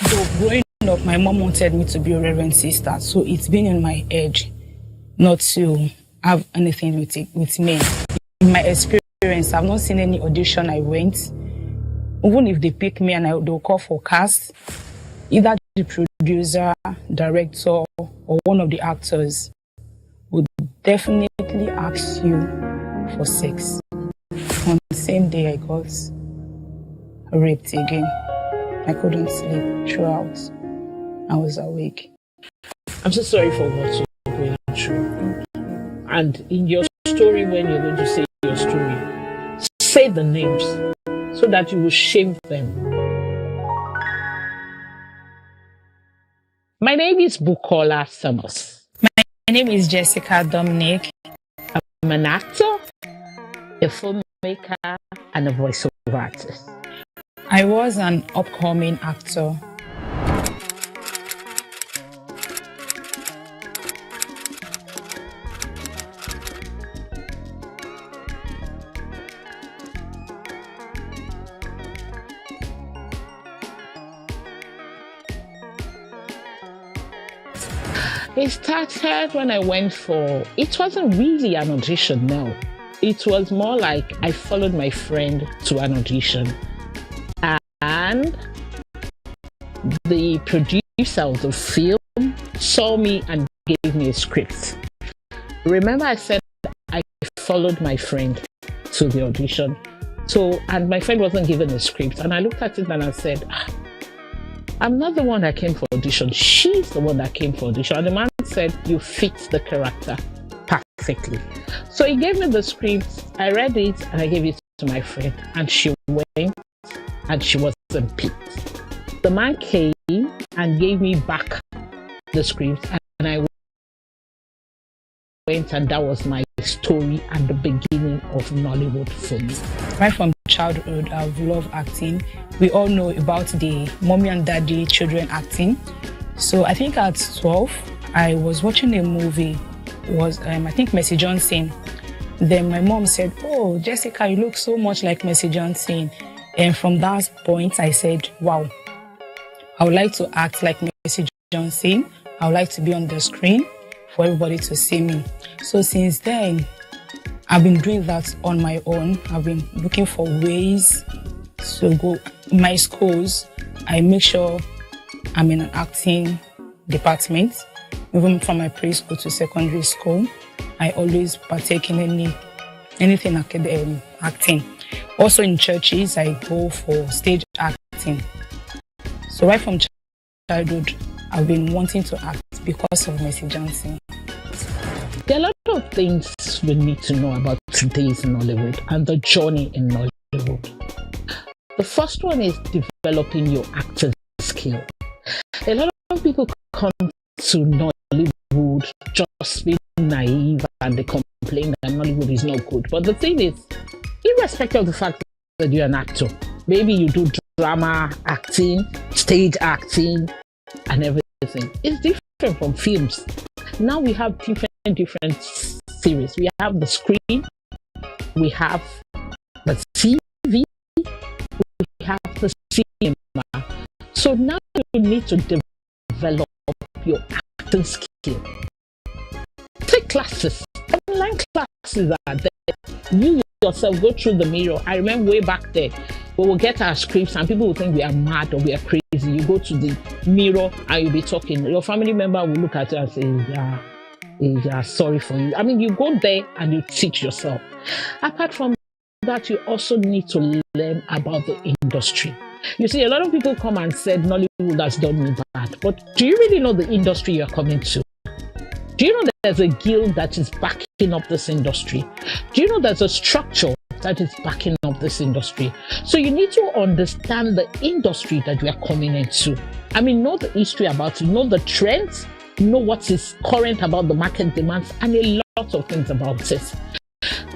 So growing up, my mom wanted me to be a reverend sister, so it's been in my head not to have anything with men. In my experience, I've not seen any audition I went. Even if they pick me and they'll call for cast, either the producer, director, or one of the actors would definitely ask you for sex. On the same day, I got raped again. I couldn't sleep throughout. I was awake. I'm so sorry for what you're going through. And in your story, when you're going to say your story, say the names so that you will shame them. My name is Bukola Summers. My name is Jessica Dominic. I'm an actor, a filmmaker, and a voiceover artist. I was an upcoming actor. It started when I went for, it wasn't really an audition, no. It was more like I followed my friend to an audition. And the producer of the film saw me and gave me a script. Remember I said I followed my friend to the audition. So, and my friend wasn't given a script. And I looked at it and I said, I'm not the one that came for audition. She's the one that came for audition. And the man said, you fit the character perfectly. So he gave me the script. I read it and I gave it to my friend. And she went and she wasn't picked. The man came and gave me back the script. And I went, and that was my story and the beginning of Nollywood for me. Right from childhood, I've loved acting. We all know about the mommy and daddy children acting. So I think at 12, I was watching a movie. It was, I think, Mercy Johnson. Then my mom said, oh, Jessica, you look so much like Mercy Johnson. And from that point, I said, wow, I would like to act like Mercy Johnson. I would like to be on the screen for everybody to see me. So since then, I've been doing that on my own. I've been looking for ways to go. In my schools, I make sure I'm in an acting department. Even from my preschool to secondary school, I always partake in anything acting. Also in churches, I go for stage acting. So right from childhood, I've been wanting to act because of Mercy Johnson. There are a lot of things we need to know about today's Nollywood and the journey in Nollywood. The first one is developing your acting skill. A lot of people come to Nollywood just being naive and they complain that Nollywood is not good. But the thing is, irrespective of the fact that you're an actor, maybe you do drama acting, stage acting, and everything. It's different from films. Now we have different series. We have the screen, we have the TV, we have the cinema. So now you need to develop your acting skill. Take classes. Online classes are there. You yourself go through the mirror. I remember way back there, we will get our scripts and people will think we are mad or we are crazy. You go to the mirror and you'll be talking. Your family member will look at you and say, yeah, sorry for you. I mean, you go there and you teach yourself. Apart from that, you also need to learn about the industry. You see, a lot of people come and said Nollywood has done me bad. But do you really know the industry you're coming to? Do you know there's a guild that is backing up this industry? Do you know there's a structure that is backing up this industry? So you need to understand the industry that you are coming into. I mean, know the history about it, know the trends, know what is current about the market demands, and a lot of things about it.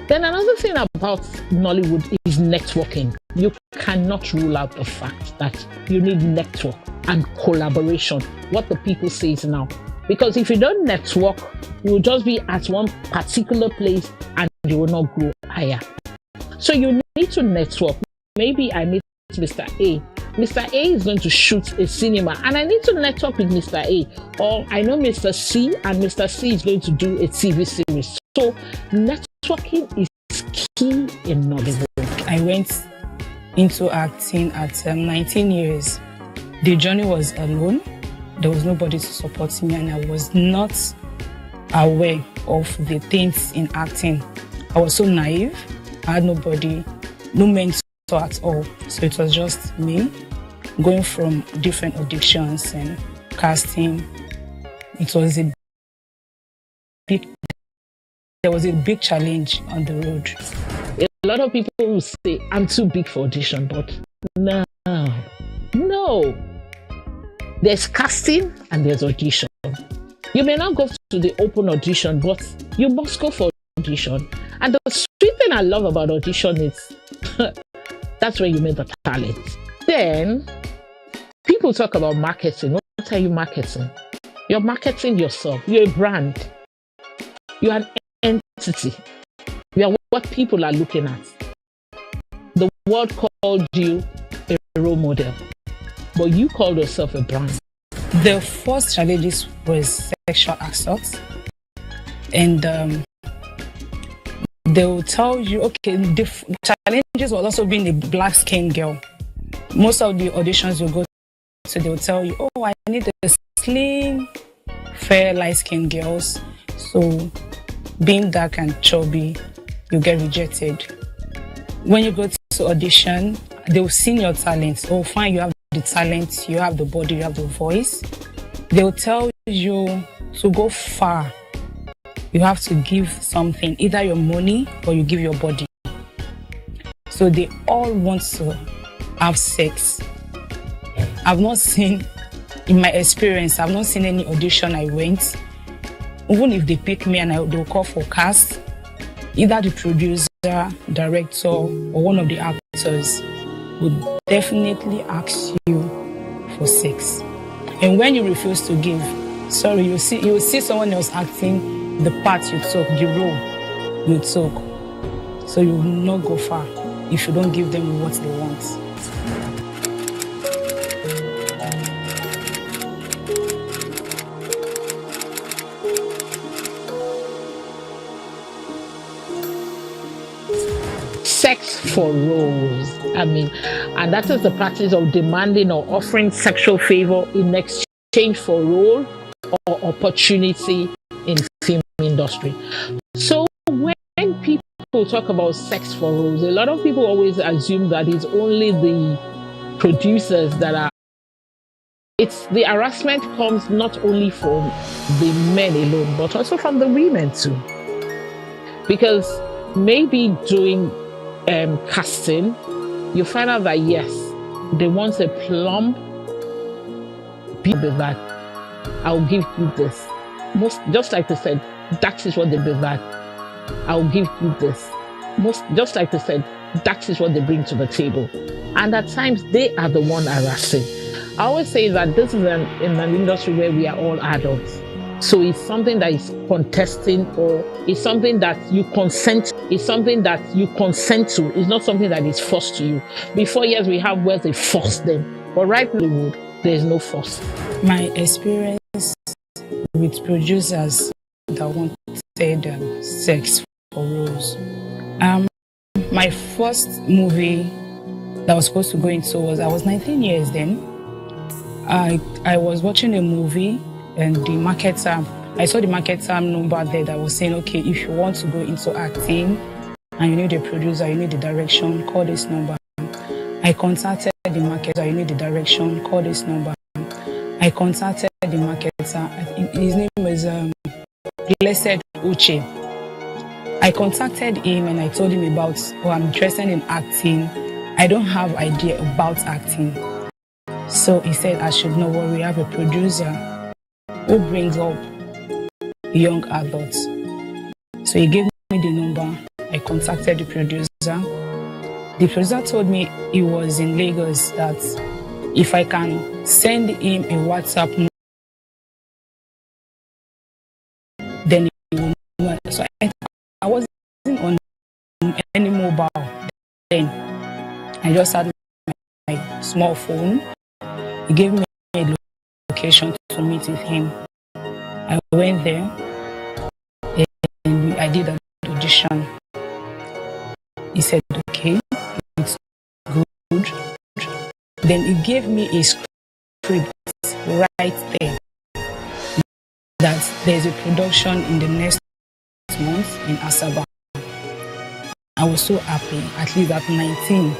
Then another thing about Nollywood is networking. You cannot rule out the fact that you need network and collaboration, what the people say is now. Because if you don't network, you will just be at one particular place and you will not grow higher. So you need to network. Maybe I meet Mr. A. Mr. A is going to shoot a cinema and I need to network with Mr. A. Or I know Mr. C and Mr. C is going to do a TV series. So networking is key in Nollywood. I went into acting at 19 years. The journey was alone. There was nobody to support me and I was not aware of the things in acting. I was so naive. I had nobody, no mentor at all. So it was just me going from different auditions and casting. It was there was a big challenge on the road. A lot of people will say, I'm too big for audition, but no. There's casting and there's audition. You may not go to the open audition, but you must go for audition. And the sweet thing I love about audition is that's where you meet the talent. Then people talk about marketing. What are you marketing? You're marketing yourself. You're a brand. You're an entity. You are what people are looking at. The world called you a role model, but you called yourself a brand. The first challenges was sexual assault, and they will tell you, okay, the challenges will also being a black-skinned girl. Most of the auditions you go to, they will tell you, oh, I need a slim, fair, light-skinned girls. So being dark and chubby, you get rejected. When you go to audition, they will see your talent. Oh, fine, you have the talent, you have the body, you have the voice. They will tell you to go far. You have to give something, either your money or you give your body. So they all want to have sex. I've not seen, in my experience, I've not seen any audition I went. Even if they pick me and they'll call for cast, either the producer, director, or one of the actors would definitely ask you for sex. And when you refuse to give, sorry, you will see someone else acting the part you took, the role you took. So you will not go far if you don't give them what they want. Sex for roles. And that is the practice of demanding or offering sexual favor in exchange for role or opportunity in film industry. So when people talk about sex for roles, a lot of people always assume that it's only the producers that are. It's the harassment comes not only from the men alone, but also from the women too. Because maybe doing casting, you find out that yes, they want a plump, be that I'll give you this. Just like they said, that is what they do that. I'll give you this. Just like they said, that is what they bring to the table. And at times they are the one harassing. I always say that this is in an industry where we are all adults. So it's something that is contesting, or it's something that you consent to. It's something that you consent to. It's not something that is forced to you. Before, yes, we have where they force them. But right now, there is no force. My experience with producers that wanted sex for roles. My first movie that I was supposed to go into I was 19 years then. I was watching a movie and the marketer, I saw the marketer number there that was saying, okay, if you want to go into acting and you need a producer, you need the direction, call this number. I contacted the marketer, you need the direction, call this number. I contacted the marketer, his name was Blessed Uche. I contacted him and I told him about, I'm interested in acting. I don't have idea about acting. So he said, I should not worry, I have a producer who brings up young adults. So he gave me the number. I contacted the producer. The producer told me he was in Lagos, that if I can send him a WhatsApp, then he will know. So I wasn't on any mobile then. I just had small phone. He gave me a location to meet with him. I went there and I did an audition. He said, okay, it's good. Then he gave me a script right there that there's a production in the next month in Asaba. I was so happy, at least at 19,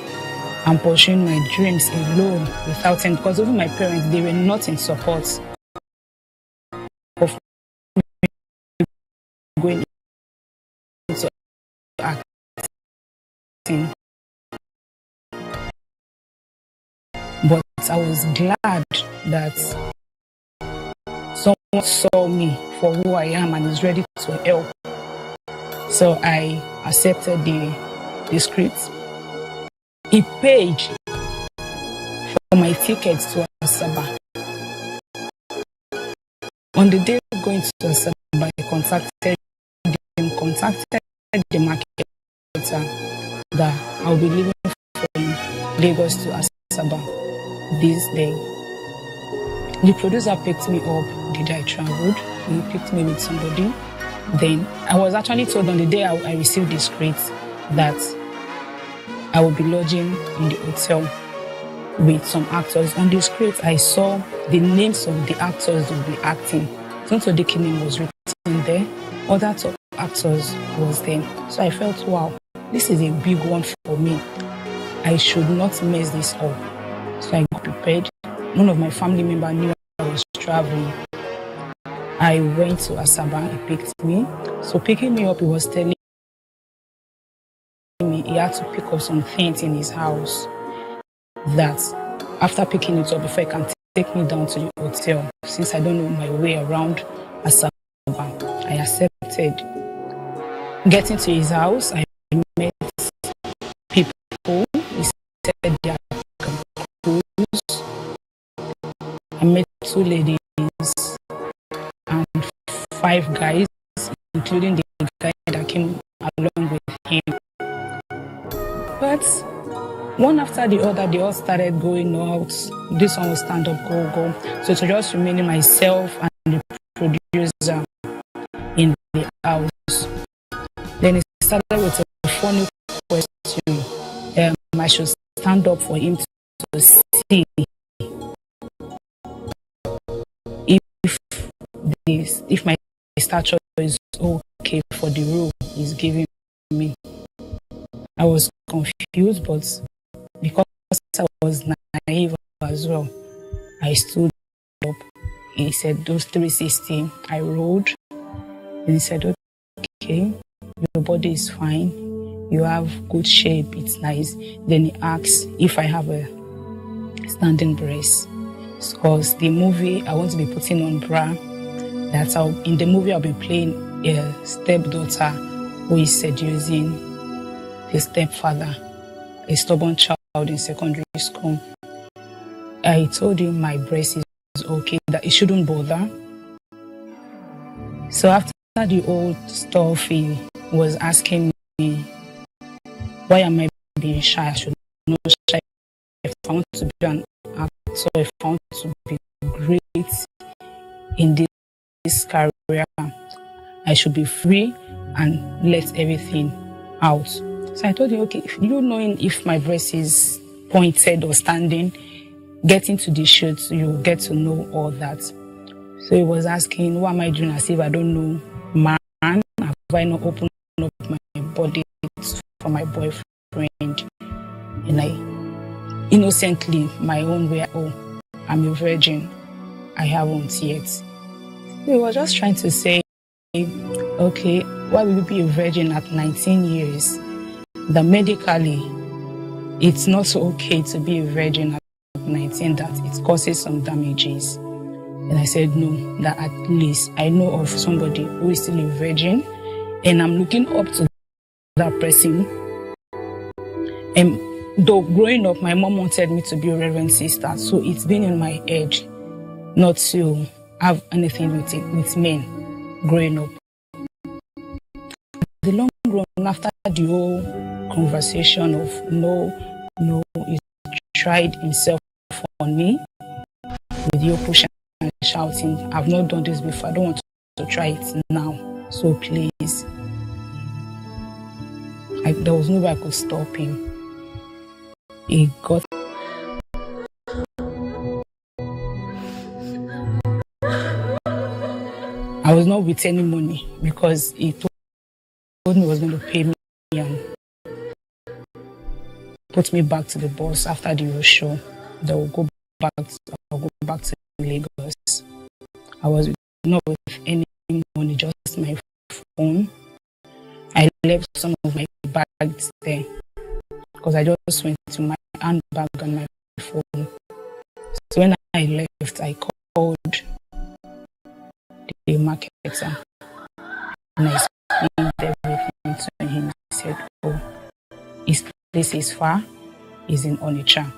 I'm pursuing my dreams alone without him, because even my parents, they were not in support of going into acting. But I was glad that someone saw me for who I am and is ready to help. So I accepted the script. He paid for my tickets to Asaba. On the day of going to Asaba, I contacted the marketer that I'll be leaving from Lagos to Asaba this day. The producer picked me up the day I traveled. He picked me with somebody. Then I was actually told on the day I received the script that I will be lodging in the hotel with some actors. On the script, I saw the names of the actors who will be acting. Tonto Dike name was written there. Other top actors was there. So I felt, wow, this is a big one for me. I should not mess this up. So I got prepared. None of my family members knew I was traveling. I went to Asaba, he picked me. So picking me up, he was telling me he had to pick up some things in his house that after picking it up, before he can take me down to the hotel, since I don't know my way around Asaba, I accepted. Getting to his house, I met people. He said they are crews. I met 2 ladies and 5 guys, including the guy that came along with him. But one after the other, they all started going out. This one will stand up, go. So it was just remaining myself and the producer in the house. Then it started with a funny question. I should stand up for him to see if my stature is okay for the role he's giving me. I was confused, but because I was naive as well, I stood up. He said, those 360. I rolled. And he said, okay, your body is fine. You have good shape. It's nice. Then he asked if I have a standing breast. Because the movie, I want to be putting on bra. That's how, in the movie, I'll be playing a stepdaughter who is seducing his stepfather, a stubborn child in secondary school. I told him my breast is okay, that it shouldn't bother. So after the old stuff, he was asking me, why am I being shy? I should not shy. If I want to be an actor, if I want to be great in this career, I should be free and let everything out. So I told him, okay, if you knowing if my breast is pointed or standing, getting to the shoot, you get to know all that. So he was asking, what am I doing as if I don't know man? Have I not opened up my body for my boyfriend? And I innocently, my own way, I'm a virgin. I haven't yet. So he was just trying to say, okay, why will you be a virgin at 19 years? That medically, it's not so okay to be a virgin at 19, that it causes some damages. And I said, no, that at least I know of somebody who is still a virgin, and I'm looking up to that person. And though growing up, my mom wanted me to be a reverend sister, so it's been in my head not to have anything with men growing up. The long run, after the whole conversation of no, he tried himself on me with your pushing and shouting. I've not done this before. I don't want to try it now. So please. There was no way I could stop him. He got. I was not with any money because he told me he was going to pay me and put me back to the bus after the whole show. I'll go back to Lagos. I was not with any money, just my phone. I left some of my bags there because I just went to my handbag and my phone. So when I left, I called the marketer and I explained everything to him. He said, "Oh, his place is far. He's in Onitsha.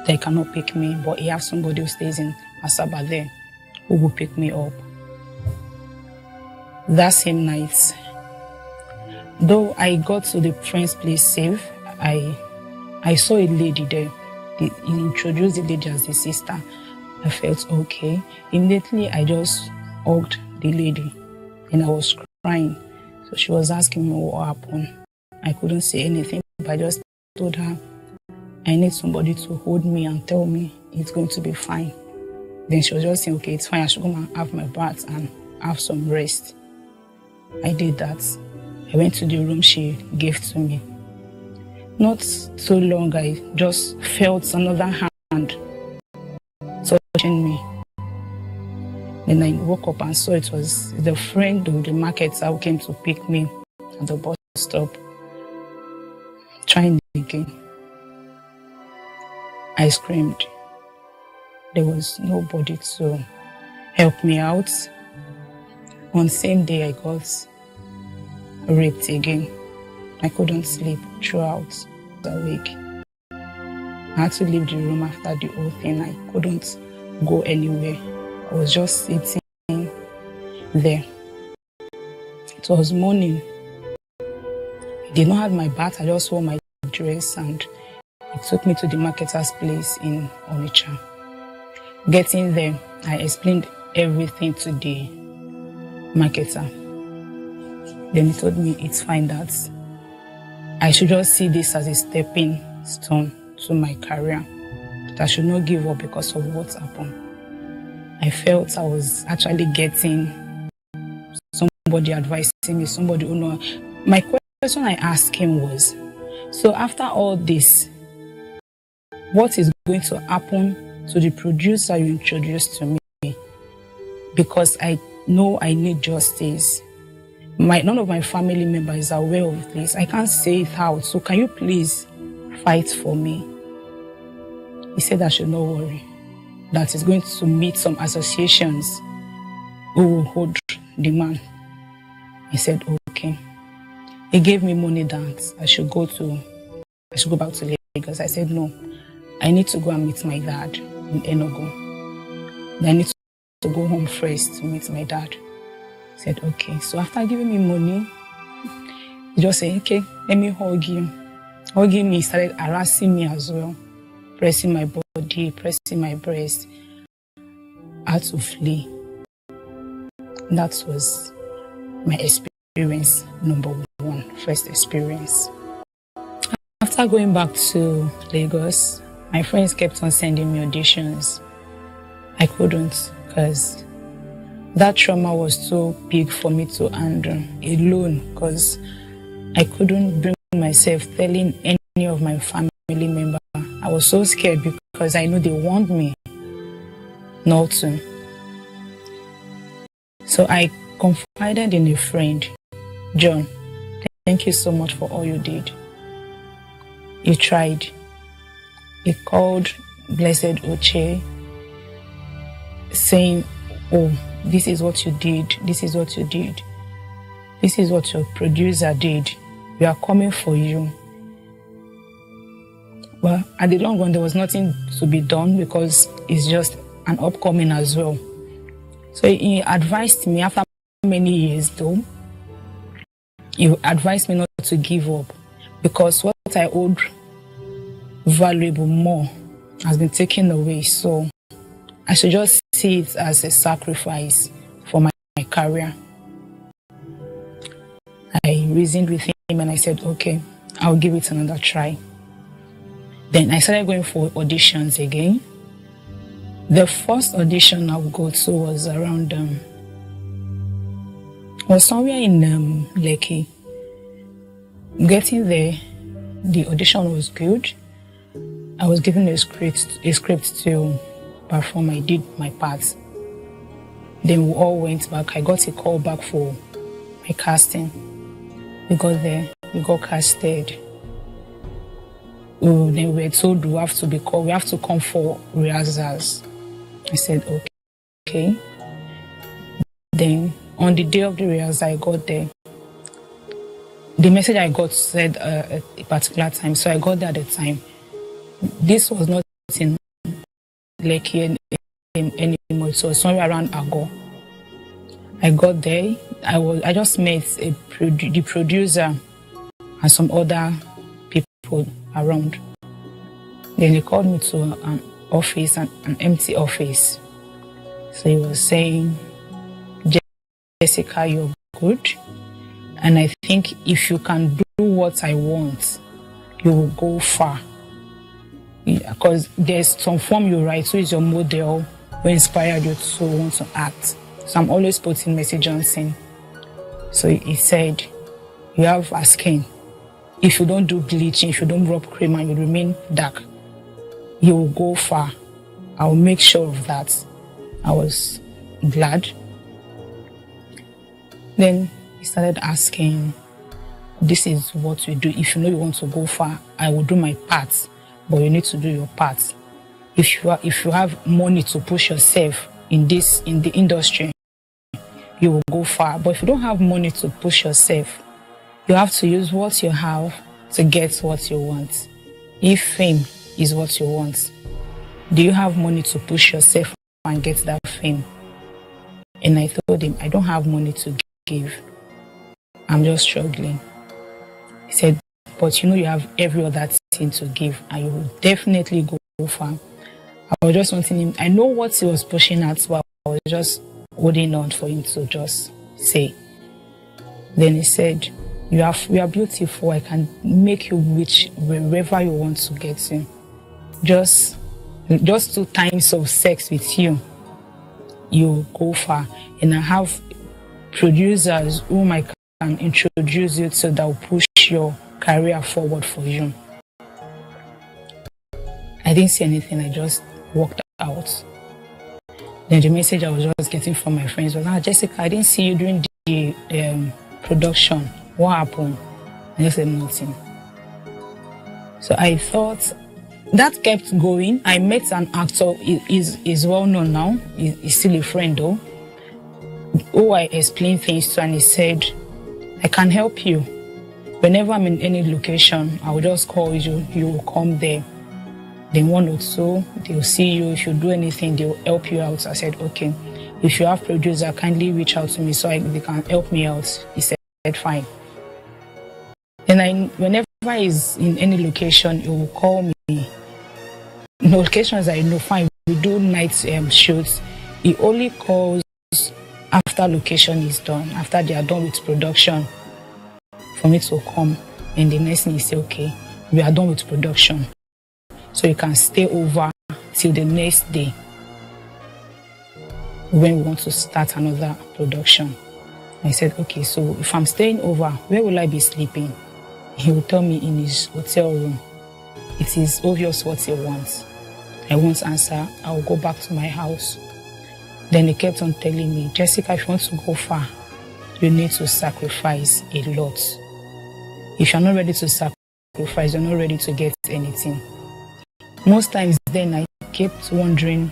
They cannot pick me, but he has somebody who stays in Asaba there who will pick me up." That same night, though I got to the friend's place safe, I saw a lady there. He introduced the lady as the sister. I felt okay. Immediately, I just hugged the lady and I was crying. So she was asking me what happened. I couldn't say anything, but I just told her, I need somebody to hold me and tell me it's going to be fine. Then she was just saying, okay, it's fine. I should go and have my bath and have some rest. I did that. I went to the room she gave to me. Not so long, I just felt another hand touching me. Then I woke up and saw it was the friend of the marketer who came to pick me at the bus stop. Trying again. I screamed. There was nobody to help me out. On the same day, I got raped again. I couldn't sleep throughout the week. I had to leave the room after the whole thing. I couldn't go anywhere. I was just sitting there. It was morning. I did not have my bath. I just wore my dress and it took me to the marketer's place in Onitsha. Getting there, I explained everything to the marketer. Then he told me it's fine, that I should just see this as a stepping stone to my career. That I should not give up because of what happened. I felt I was actually getting somebody advising me, somebody who knows. My question I asked him was, so after all this, what is going to happen to the producer you introduced to me? Because I know I need justice. None of my family members are aware of this. I can't say it out. So can you please fight for me? He said I should not worry. That he's going to meet some associations who will hold the man. I said, okay. He gave me money that I should go back to Lagos. I said, no, I need to go and meet my dad in Enugu. I need to go home first to meet my dad. I said, okay. So after giving me money, he just said, okay, let me hug you. Hugging me, he started harassing me as well, pressing my body, pressing my breast. I had to flee. That was my experience, number one, first experience. After going back to Lagos, my friends kept on sending me auditions. I couldn't because that trauma was so big for me to handle alone, because I couldn't bring myself telling any of my family members. I was so scared because I know they want me not to. So I confided in a friend, John, thank you so much for all you did. You tried. He called Blessed Oche, saying, oh, this is what you did, this is what you did, this is what your producer did. We are coming for you. Well, at the long run, there was nothing to be done because it's just an upcoming as well. So he advised me, after many years though, he advised me not to give up because what I owed valuable more has been taken away. So I should just see it as a sacrifice for my career. I reasoned with him and I said, okay, I'll give it another try. Then I started going for auditions again. The first audition I would go to was around, was somewhere in Lekki. Getting there, the audition was good. I was given a script to perform. I did my part. Then we all went back. I got a call back for my casting. We got there, we got casted. Then we were told we have to come for rehearsals. I said, okay. Then on the day of the rehearsal, I got there. The message I got said at a particular time, so I got there at the time. This was not in Lekki anymore, it was somewhere around Ago. I got there, I just met the producer and some other people around. Then they called me to an office, an empty office. So he was saying, Jessica, you're good. And I think if you can do what I want, you will go far. Because there's some form you write, so is your model who inspired you to want to act. So I'm always putting message on scene. So he said, you have a skin. If you don't do bleaching, if you don't rub cream and you remain dark, you will go far. I will make sure of that. I was glad. Then he started asking, this is what we do. If you know you want to go far, I will do my part, but you need to do your part. If you have money to push yourself in the industry, you will go far. But if you don't have money to push yourself, you have to use what you have to get what you want. If fame is what you want, do you have money to push yourself and get that fame? And I told him, I don't have money to give. I'm just struggling. He said, but you know you have every other thing to give and you will definitely go far. I was just wanting him, I know what he was pushing at, but I was just holding on for him to just say. Then he said, you are beautiful. I can make you reach wherever you want to get to. Just 2 times of sex with you, you go far. And I have producers whom I can introduce you to that will push your career forward for you. I didn't say anything. I just walked out. Then the message I was just getting from my friends was, Jessica, I didn't see you during the production. What happened? I just said nothing. So I thought that kept going. I met an actor, he's well known now. He's still a friend though, who I explained things to, and he said, I can help you. Whenever I'm in any location, I will just call you, you will come there. Then 1 or 2, they'll see you. If you do anything, they'll help you out. I said, okay. If you have producer, kindly reach out to me so they can help me out. He said, fine. Then whenever he's in any location, he will call me. In locations I know, fine, we do night shoots. He only calls after location is done, after they are done with production, for me to come. And the next thing he say, okay, we are done with production, so you can stay over till the next day when we want to start another production. I said, okay, so if I'm staying over, where will I be sleeping? He will tell me in his hotel room. It is obvious what he wants. I won't answer. I will go back to my house. Then he kept on telling me, Jessica, if you want to go far, you need to sacrifice a lot. If you're not ready to sacrifice, you're not ready to get anything. Most times then I kept wondering,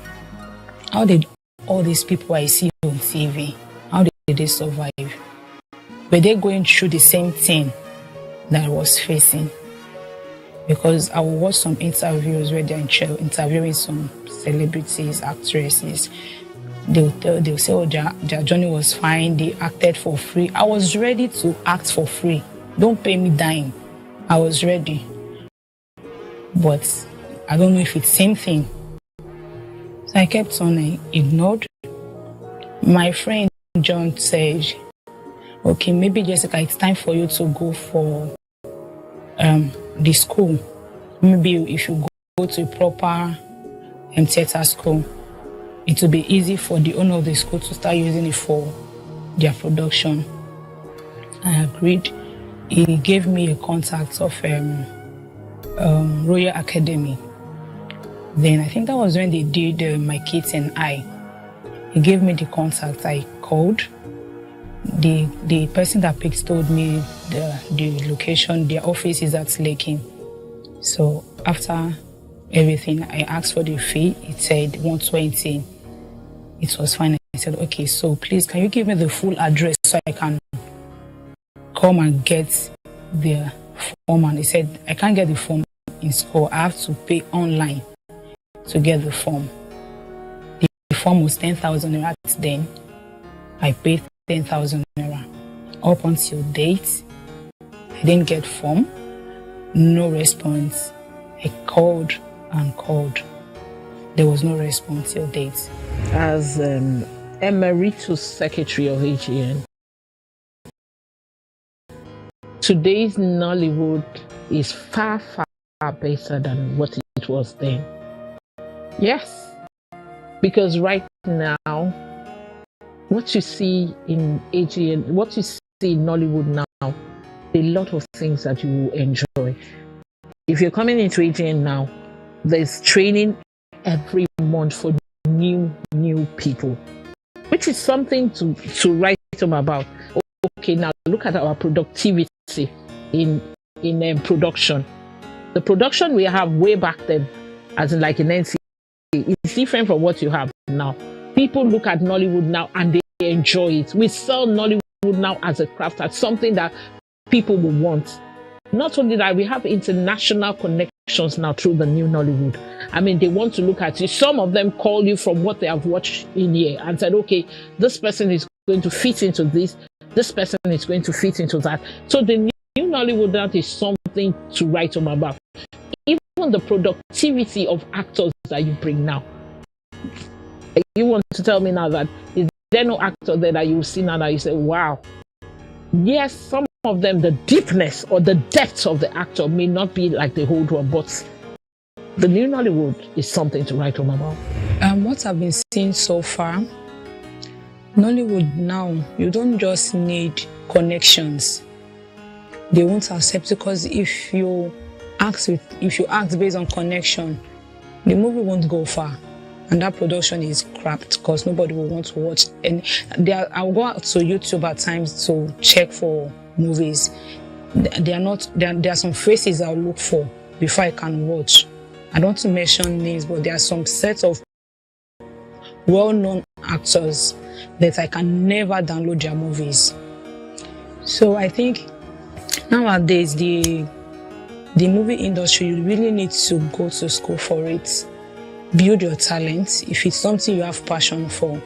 how did all these people I see on TV, how did they survive? Were they going through the same thing that I was facing? Because I will watch some interviews where they're interviewing some celebrities, actresses. They'll say, oh, their journey was fine, they acted for free. I was ready to act for free. Don't pay me dime. I was ready. But I don't know if it's same thing. So I kept on ignored. My friend John said, okay, maybe Jessica, it's time for you to go for the school. Maybe if you go to a proper theater school, it will be easy for the owner of the school to start using it for their production. I agreed. He gave me a contact of Royal Academy. Then I think that was when they did My Kids and I. He gave me the contact. I called. The person that picked told me the location, their office is at Laking. So after everything, I asked for the fee. It said 120. It was fine. I said, okay, so please, can you give me the full address so I can come and get the form? And he said, I can't get the form in school. I have to pay online to get the form. The form was 10,000 naira then. I paid 10,000 naira. Up until date, I didn't get form. No response. I called and called. There was no response till date. As Emeritus Secretary of AGN, today's Nollywood is far, far better than what it was then. Yes, because right now, what you see in AGN, what you see in Nollywood now, a lot of things that you will enjoy. If you're coming into AGN now, there's training every month for new people, which is something to write them about. Okay, now look at our productivity in production. The production we have way back then, as in like in NCA, is different from what you have now. People look at Nollywood now and they enjoy it. We sell Nollywood now as a craft, as something that people will want. Not only that, we have international connections now through the new Nollywood. I mean, they want to look at you. Some of them call you from what they have watched in here and said, okay, this person is going to fit into this. This person is going to fit into that. So the new Nollywood, that is something to write home about. Even the productivity of actors that you bring now. You want to tell me now that is there no actor there that you see now that you say, wow. Yes, some of them, the deepness or the depth of the actor may not be like the old one, but the new Nollywood is something to write home about. What I've been seeing so far, Nollywood now, you don't just need connections. They won't accept it, because if you act based on connection, the movie won't go far, and that production is crapped because nobody will want to watch. And I'll go out to YouTube at times to check for movies. There are some faces I'll look for before I can watch. I don't want to mention names, but there are some sets of well-known actors that I can never download their movies. So I think nowadays the movie industry, you really need to go to school for it. Build your talent. If it's something you have passion for,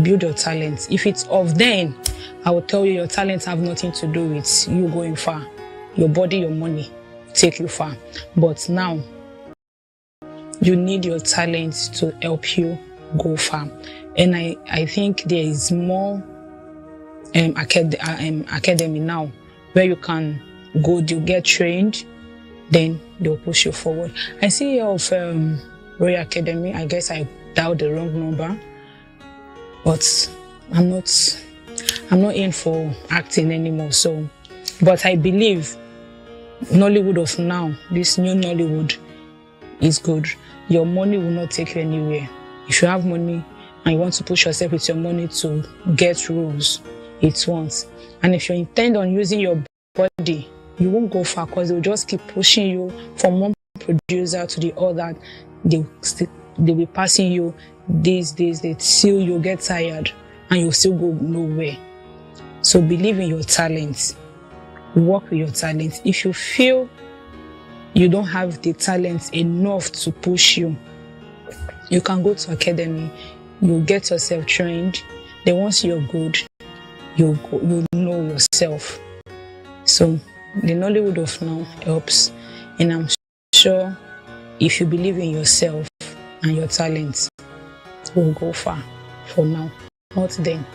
build your talent. If it's of then, I will tell you your talents have nothing to do with you going far. Your body, your money take you far. But now, you need your talent to help you go far. And I think there is more academy now where you can go, you get trained, then they'll push you forward. I see here of Royal Academy. I guess I dialed the wrong number, but I'm not in for acting anymore. So, but I believe Nollywood of now, this new Nollywood, is good. Your money will not take you anywhere. If you have money and you want to push yourself with your money to get roles, it won't. And if you intend on using your body, you won't go far, because they'll just keep pushing you from one producer to the other. They'll be passing you this till you get tired and you'll still go nowhere. So believe in your talent. Work with your talent. If you feel you don't have the talent enough to push you, you can go to academy. You get yourself trained. Then once you're good, you know yourself. So the Nollywood of now helps, and I'm sure if you believe in yourself and your talents, will go far. For now, not then.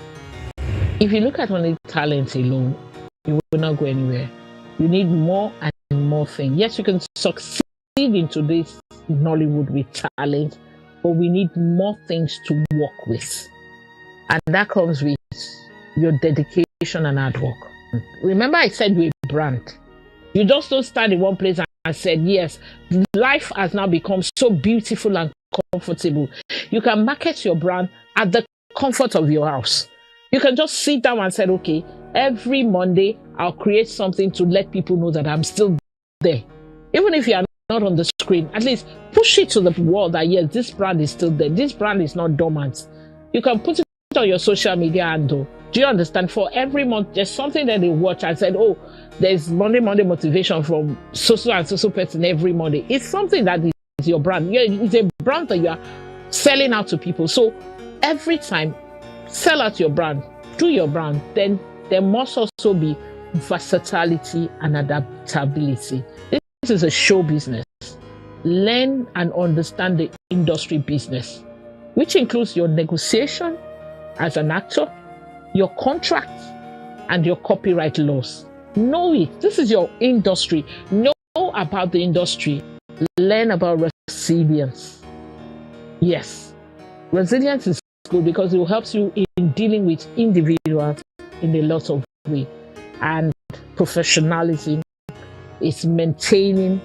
If you look at only talent alone, you will not go anywhere. You need more and more things. Yes, you can succeed in today's Nollywood with talent, but we need more things to work with. And that comes with your dedication and hard work. Remember, I said you're a brand. You just don't stand in one place and said, yes, life has now become so beautiful and comfortable. You can market your brand at the comfort of your house. You can just sit down and say, okay, every Monday, I'll create something to let people know that I'm still there. Even if you are not on the screen, at least push it to the world that, yes, this brand is still there. This brand is not dormant. You can put it on your social media handle. Do you understand? For every month, there's something that they watch and said, oh, there's Monday motivation from so and so person every Monday. It's something that is your brand. It's a brand that you are selling out to people. So every time, sell out your brand, do your brand, then there must also be versatility and adaptability. This is a show business. Learn and understand the industry business, which includes your negotiation as an actor, your contracts, and your copyright laws. Know it. This is your industry. Know about the industry. Learn about resilience. Yes, resilience is good because it helps you in dealing with individuals in a lot of ways. And professionalism is maintaining,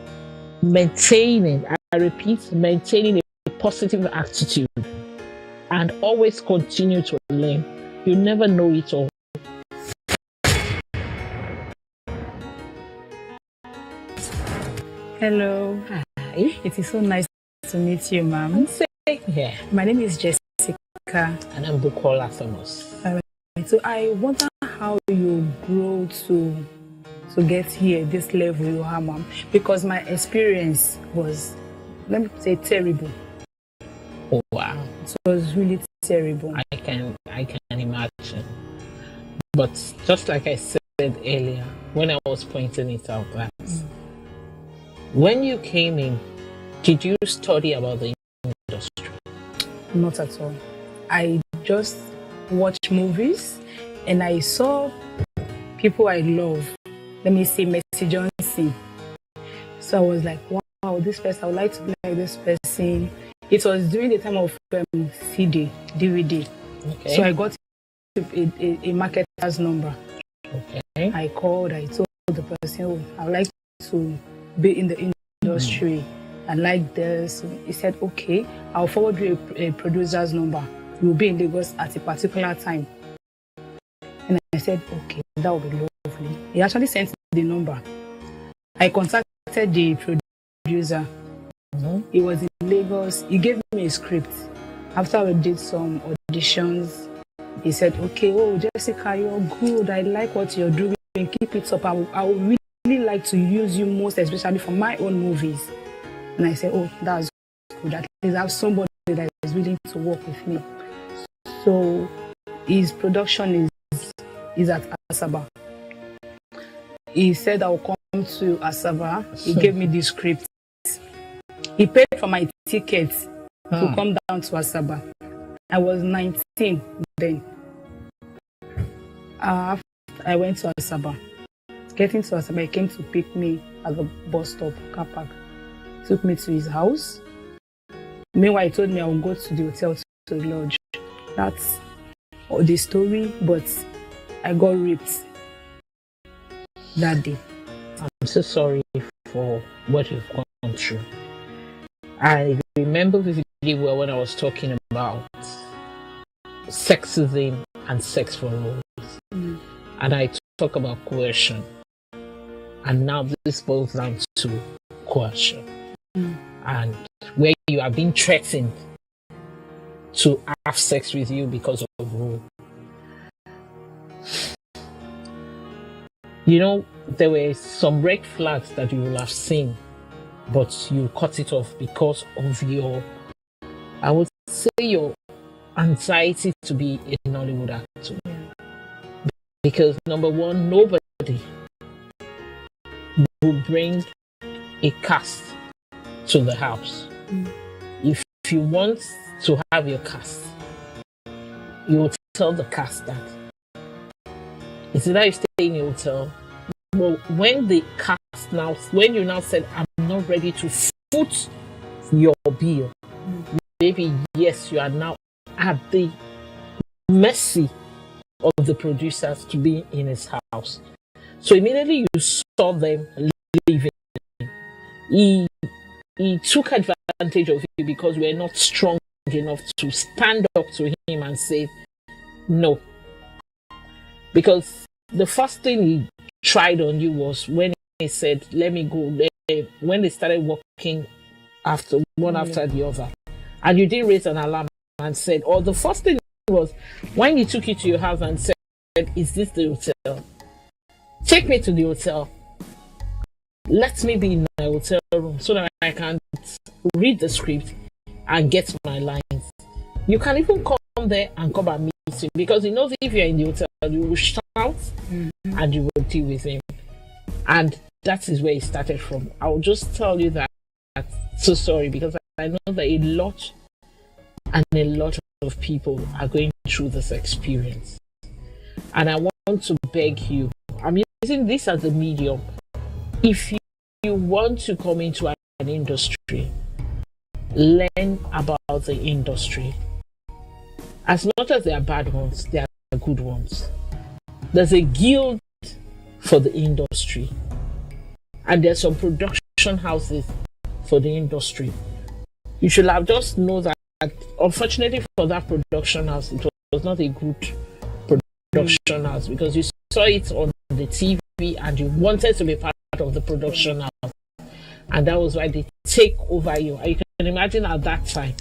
I repeat, maintaining a positive attitude and always continue to learn. You never know it all. Hello. Hi. It is so nice to meet you, ma'am. Yeah. My name is Jessica. And I'm Bukola Thomas. So I wonder how you grow to get here, this level you are, ma'am. Because my experience was, let me say, terrible. Oh wow. So it was really terrible. I can imagine. But just like I said earlier, when I was pointing it out, that when you came in, did you study about the industry? Not at all. I just watched movies and I saw people I love. Let me say Mercy Johnson. So I was like, wow, this person, I would like to be like this person. It was during the time of CD, DVD. Okay. So I got a marketer's number. Okay. I called, I told the person, oh, I would like to be in the industry. I like this. He said, okay, I'll forward you a producer's number. You'll be in Lagos at a particular time. And I said, okay, that would be lovely. He actually sent the number. I contacted the producer. He was in Lagos. He gave me a script. After we did some auditions, he said, okay, oh, Jessica, you're good. I like what you're doing. Keep it up. I would really like to use you most, especially for my own movies. And I said, oh, that's good. At least I have somebody that is willing to work with me. So his production is at Asaba. He said I will come to Asaba. He gave me the script. He paid for my ticket to come down to Asaba. I was 19 then. I went to Asaba. Getting to Asaba, he came to pick me at the bus stop, car park. Took me to his house. Meanwhile, he told me I would go to the hotel to lodge. That's the story, but I got raped that day. I'm so sorry for what you've gone through. I remember vividly well when I was talking about sexism and sex for roles. And I talk about coercion. And now this boils down to coercion. And where you are being threatened to have sex with you because of role. You know, there were some red flags that you will have seen, but you cut it off because of your, I would say, your anxiety to be a Nollywood actor. Because number one, nobody will bring a cast to the house. If you want to have your cast, you will tell the cast that. It's either you stay in a hotel. Well, when the cast now, when you now said, I'm not ready to foot your bill, maybe yes, you are now at the mercy of the producers to be in his house. So immediately you saw them leaving. He took advantage of you because we are not strong enough to stand up to him and say no. Because the first thing he tried on you was when he said, let me go. When they started working after one after the other. And you didn't raise an alarm and said, or the first thing was when he took you to your house and said, is this the hotel? Take me to the hotel. Let me be in my hotel room so that I can read the script and get my lines. You can even come there and come and meet him because he knows if you're in the hotel, you will shout and you will deal with him. And that is where it started from. I'll just tell you that. So sorry, because I know that a lot of people are going through this experience. And I want to beg you, I'm using this as a medium. If you want to come into an industry, learn about the industry. As much as there are bad ones, there are good ones. There's a guild for the industry, and there's some production houses for the industry. You should have just know that, unfortunately for that production house, it was not a good production house because you saw it on the TV and you wanted to be part of the production house, and that was why they take over you. And you can imagine at that time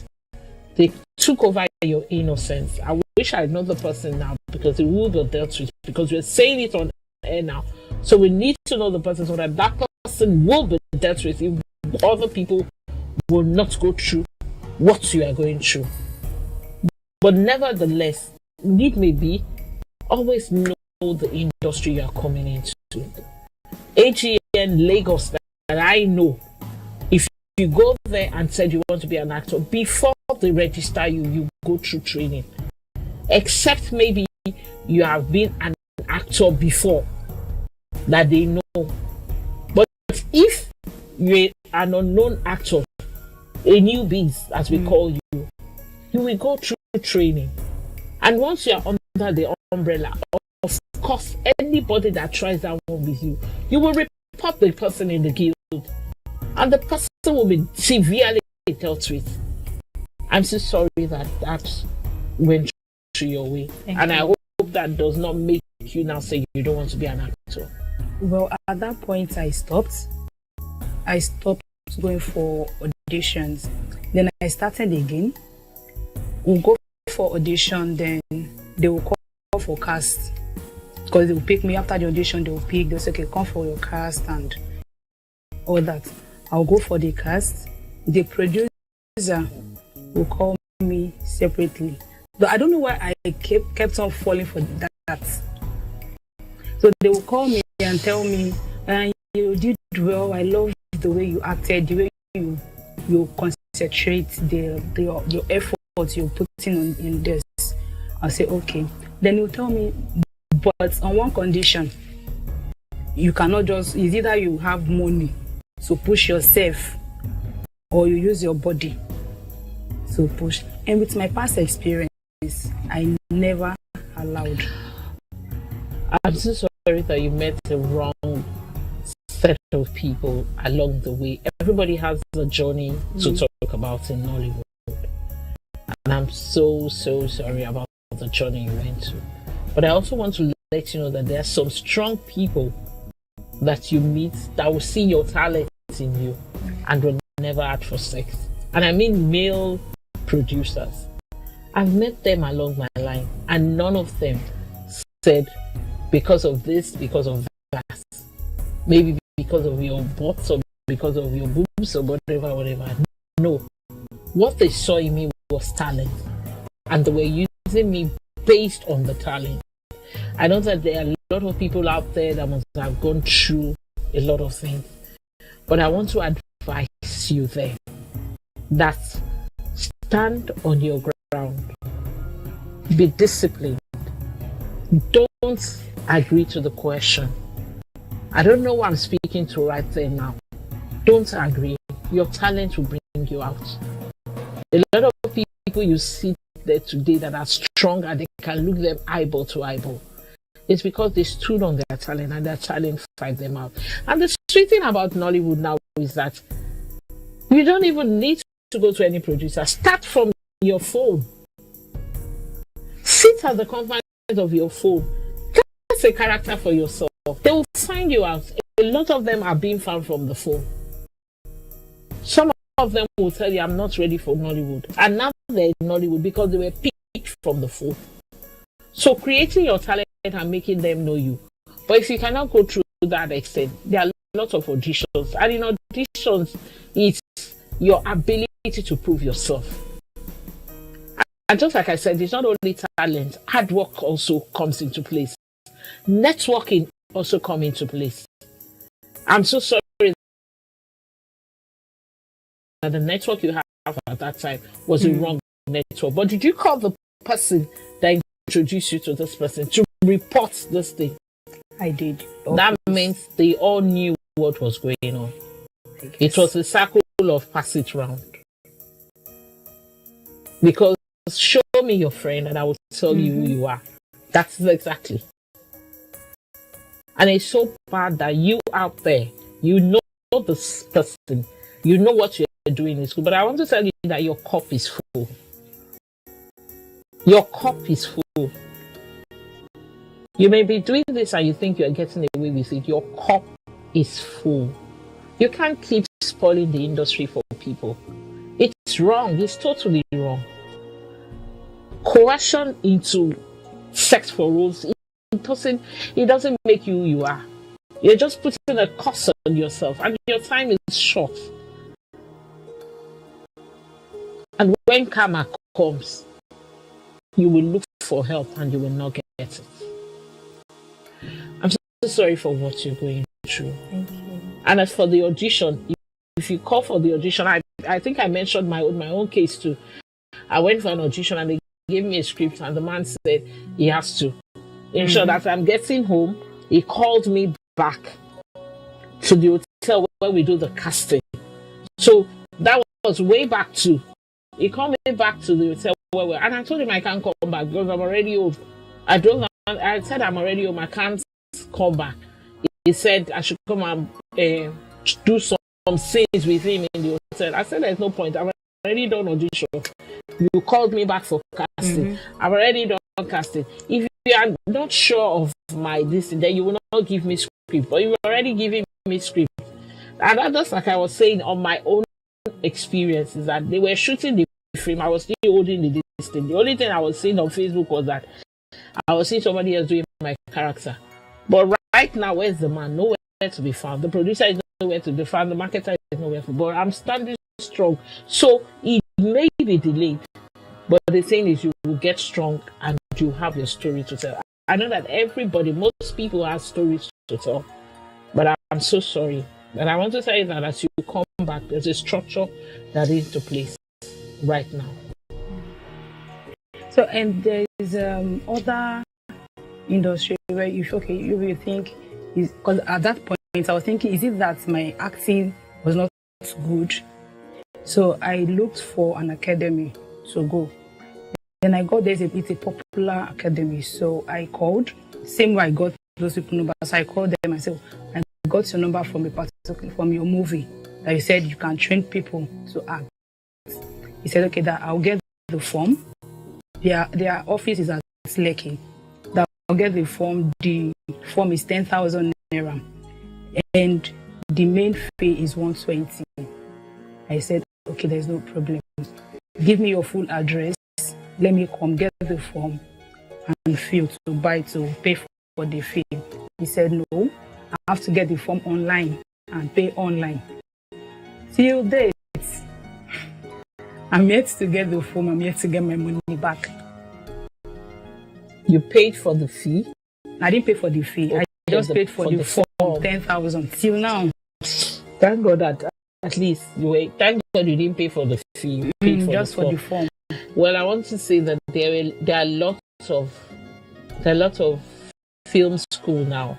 they took over your innocence. I wish I know the person now because it will be dealt with, because we're saying it on air now, so we need to know the person so that that person will be dealt with if other people will not go through what you are going through. But nevertheless, need may be, always know the industry you are coming into. AGN Lagos that I know, if you go there and said you want to be an actor, before they register you, you go through training. Except maybe you have been an actor before that they know. But if you're an unknown actor, a newbie as we call you, you will go through training. And once you are under the umbrella, of course, anybody that tries that one with you, you will report the person in the guild, and the person will be severely dealt with. I'm so sorry that went through your way. And I hope that does not make you now say you don't want to be an actor. Well, at that point, I stopped going for auditions. Then I started again. We'll go for audition, then they will call for cast. Because they will pick me after the audition, they'll say, okay, come for your cast and all that. I'll go for the cast. The producer will call me separately. But I don't know why I kept on falling for that. So they will call me and tell me, you did well, I love the way you acted, the way you concentrate, your efforts you're putting in this. I'll say, okay. Then you'll tell me, but on one condition, you cannot just, it's either you have money to push yourself or you use your body to push. And with my past experience, I never allowed. I'm so sorry that you met the wrong set of people along the way. Everybody has a journey to talk about in Nollywood. And I'm so sorry about the journey you went to. But I also want to let you know that there are some strong people that you meet that will see your talent in you and will never ask for sex. And I mean male producers. I've met them along my line and none of them said because of this, because of that, maybe because of your butts or because of your boobs or whatever. No. What they saw in me was talent. And they were using me based on the talent. I know that there are a lot of people out there that must have gone through a lot of things. But I want to advise you there that stand on your ground. Be disciplined. Don't agree to the question. I don't know what I'm speaking to right there now. Don't agree. Your talent will bring you out. A lot of people you see there today that are strong and they can look them eyeball to eyeball. It's because they stood on their talent and their talent fight them out. And the sweet thing about Nollywood now is that you don't even need to go to any producer. Start from your phone. Sit at the confines of your phone. Cast a character for yourself. They will find you out. A lot of them are being found from the phone. Some of them will tell you, I'm not ready for Nollywood. And now they're in Nollywood because they were picked from the phone. So creating your talent and making them know you. But if you cannot go through that extent, there are lots of auditions. And in auditions, it's your ability to prove yourself. And just like I said, it's not only talent, hard work also comes into place. Networking also comes into place. I'm so sorry that the network you have at that time was a wrong network. But did you call the person that introduced you to this person to report this thing? I did. That means they all knew what was going on. It was a circle of pass it round. Because show me your friend and I will tell you who you are. That's exactly. And it's so bad that you out there, you know this person, you know what you're doing in school, but I want to tell you that your cup is full. Your cup is full. You may be doing this and you think you're getting away with it. Your cup is full. You can't keep spoiling the industry for people. It's wrong. It's totally wrong. Coercion into sex for roles, it doesn't make you who you are. You're just putting a curse on yourself and your time is short. And when karma comes, you will look for help and you will not get it. I'm so sorry for what you're going through. Thank you. And as for the audition, if you call for the audition, I think I mentioned my own case too. I went for an audition and they gave me a script and the man said he has to ensure that I'm getting home. He called me back to the hotel where we do the casting. So that was way back too. He called me back to the hotel and I told him I can't come back because I'm already home. I said I'm already home, I can't come back. He said I should come and do some scenes with him in the hotel. I said there's no point. I've already done audition. You called me back for casting. I've already done casting. If you are not sure of my this, then you will not give me script. But you've already given me script. And that's just like I was saying on my own experiences that they were shooting the film. I was still holding the distance. The only thing I was seeing on Facebook was that I was seeing somebody else doing my character. But right now, where's the man? Nowhere to be found. The producer is nowhere to be found. The marketer is nowhere to be found. But I'm standing strong. So it may be delayed. But the thing is, you will get strong and you have your story to tell. I know that most people have stories to tell. But I'm so sorry. And I want to say that as you come back, there's a structure that is to place right now. So, and there's other industry where you think is, because at that point I was thinking, is it that my acting was not good? So I looked for an academy to go. Then I got it's a popular academy, so I called. Same way I got those people numbers. So I called them and said, I got your number from your movie that you said you can train people to act. He said, okay, that I'll get the form. Their office is at Lekki. That I'll get the form. The form is 10,000 naira, and the main fee is 120. I said, okay, there's no problem. Give me your full address. Let me come get the form and fill to pay for the fee. He said, no, I have to get the form online and pay online. Till date, I'm yet to get the form. I'm yet to get my money back. You paid for the fee? I didn't pay for the fee. Okay, I just paid for the form, 10,000 till now. Thank God that at least thank God you didn't pay for the fee, you paid for just the for the form. Well, I want to say that there are lots of film school now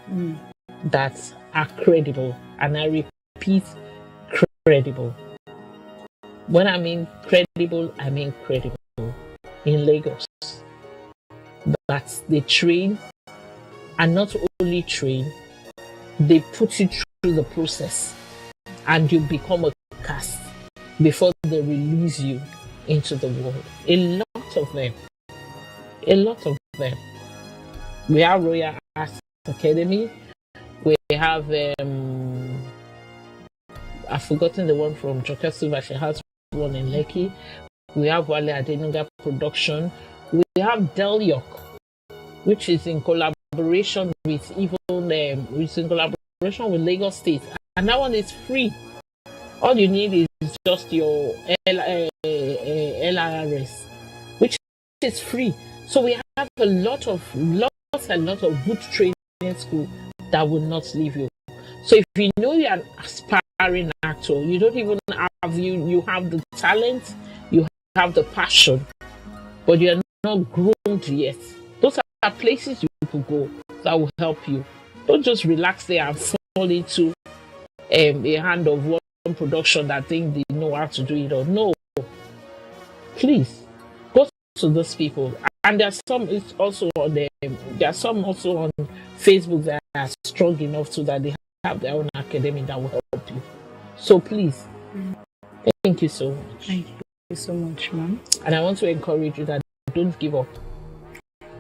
that are credible, and I repeat, credible. When I mean credible, I mean credible. In Lagos, that they train, and not only train, they put you through the process, and you become a cast before they release you into the world. A lot of them. A lot of them. We have Royal Arts Academy. We have I've forgotten the one from Joker Silva. She has one in Lekki. We have Wale Adenuga Production. We have Del York, which is in collaboration with with Lagos State, and that one is free. All you need is just your LRS, which is free. So we have lots and lots of good training school that will not leave you. So if you know you're an aspiring actor, you don't even have you have the talent, you have the passion, but you're not groomed yet. Those are places you could go that will help you. Don't just relax there and fall into a hand of one production that think they know how to do it or no. Please go to those people. And there's some it's also on there are some also on Facebook that are strong enough so that they have their own academy that will help you. So please, thank you so much. Thank you so much, ma'am. And I want to encourage you that don't give up.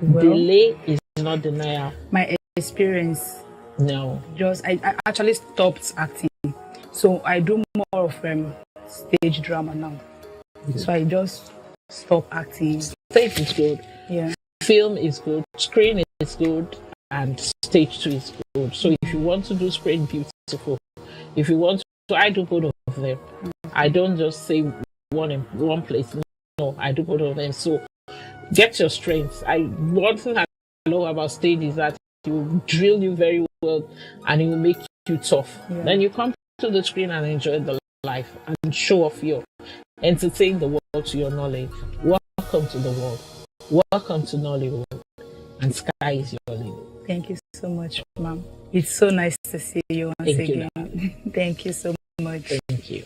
Well, delay is not denial. My experience, no. I actually stopped acting, so I do more of stage drama now. So I just stopped acting. Stage is good. Yeah. Film is good. Screen is good. And stage 2 is good. So if you want to do screen, beautiful. If you want to, I do both of them. I don't just say one in one place. No, I do both of them. So get your strengths. One thing I know about stage is that it will drill you very well and it will make you tough. Yeah. Then you come to the screen and enjoy the life and show off entertain the world to your knowledge. Welcome to the world. Welcome to Nollywood. And sky is your limit. Thank you so much, ma'am. It's so nice to see you once again. Thank you so much. Thank you.